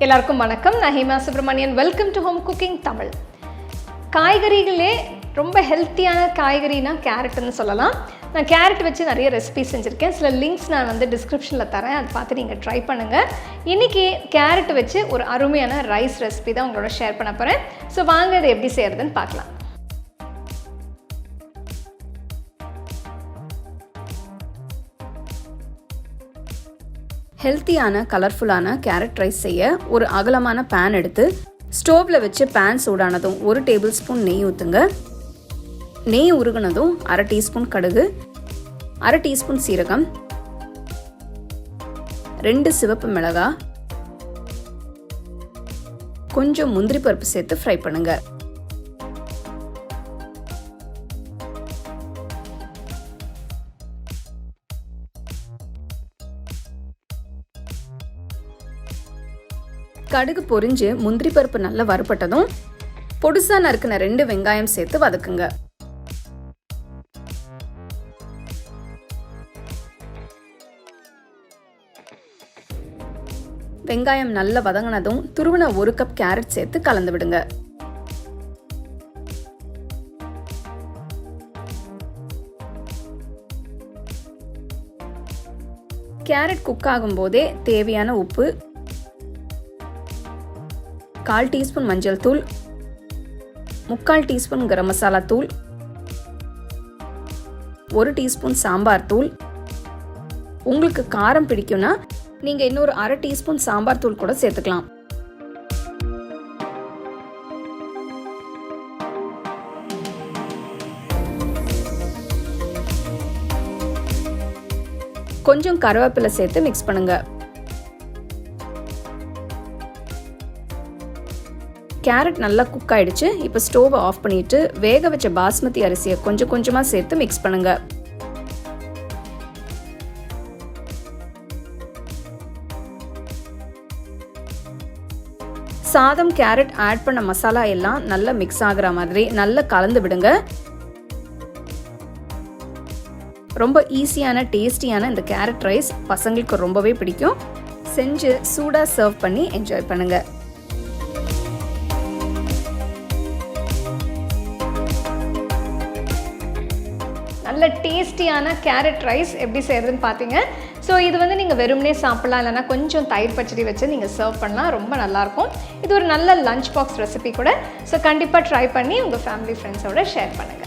எல்லாருக்கும் வணக்கம். நான் Hema Subramanian. Welcome to home cooking Tamil. காய்கறிகளே ரொம்ப ஹெல்த்தியான காய்கறினா கேரட்னு சொல்லலாம். நான் கேரட் வச்சு நிறைய ரெசிபி செஞ்சுருக்கேன். சில லிங்க்ஸ் நான் டிஸ்கிரிப்ஷனில் தரேன், அதை பார்த்து நீங்கள் ட்ரை பண்ணுங்கள். இன்றைக்கி கேரட் வச்சு ஒரு அருமையான ரைஸ் ரெசிபி தான் உங்களோட ஷேர் பண்ண போகிறேன். ஸோ வாங்க இதை எப்படி செய்கிறதுன்னு பார்க்கலாம். ஹெல்த்தியான கலர்ஃபுல்லான கேரட் ரைஸ் செய்ய ஒரு அகலமான பேன் எடுத்து ஸ்டோவில் வச்சு பேன் சூடானதும் 1 டேபிள் ஸ்பூன் நெய் ஊற்றுங்க. நெய் உருகுனதும் 1/2 டீஸ்பூன் கடுகு, 1/2 டீஸ்பூன் சீரகம், 2 சிவப்பு மிளகாய், கொஞ்சம் முந்திரி பருப்பு சேர்த்து ஃப்ரை பண்ணுங்க. கடுகு பொரிஞ்சு முந்திரி பருப்பு நல்லா வறுபட்டதும் பொடுசா நறுக்கின 2 வெங்காயம் சேர்த்து வதக்குங்க. வெங்காயம் நல்லா வதங்கினதும் துருவின 1 கப் கேரட் சேர்த்து கலந்து விடுங்க. கேரட் குக் ஆகும் போதே தேவையான உப்பு, 1/4 டீஸ்பூன் மஞ்சள் தூள், 3/4 டீஸ்பூன் கரம் மசாலா தூள், 1 டீஸ்பூன் சாம்பார் தூள். உங்களுக்கு காரம் பிடிக்கும்னா நீங்க இன்னொரு 1/2 டீஸ்பூன் சாம்பார் தூள் கூட சேர்த்துக்கலாம். கொஞ்சம் கருவேப்பிலை சேர்த்து மிக்ஸ் பண்ணுங்க. கேரட் நல்லா குக் ஆயிடுச்சு. இப்போ ஸ்டோவை ஆஃப் பண்ணிட்டு வேக வச்ச பாஸ்மதி அரிசியை கொஞ்சம் கொஞ்சமா சேர்த்து மிக்ஸ் பண்ணுங்க. சாதம் கேரட் ஆட் பண்ண மசாலா எல்லாம் நல்லா மிக்ஸ் ஆகுற மாதிரி நல்லா கலந்து விடுங்க. ரொம்ப ஈஸியான டேஸ்டியான இந்த கேரட் ரைஸ் பசங்களுக்கு ரொம்பவே பிடிக்கும். செஞ்சு சூடா சர்வ் பண்ணி என்ஜாய் பண்ணுங்க. நல்ல டேஸ்டியான கேரட் ரைஸ் எப்படி செய்கிறதுன்னு பார்த்தீங்க. ஸோ இது நீங்கள் வெறுமனே சாப்பிட்லாம், இல்லைனா கொஞ்சம் தயிர் பச்சடி வச்சு நீங்கள் சர்வ் பண்ணலாம். ரொம்ப நல்லாயிருக்கும். இது ஒரு நல்ல லஞ்ச் பாக்ஸ் ரெசிபி கூட. ஸோ கண்டிப்பாக ட்ரை பண்ணி உங்கள் ஃபேமிலி ஃப்ரெண்ட்ஸோட ஷேர் பண்ணுங்கள்.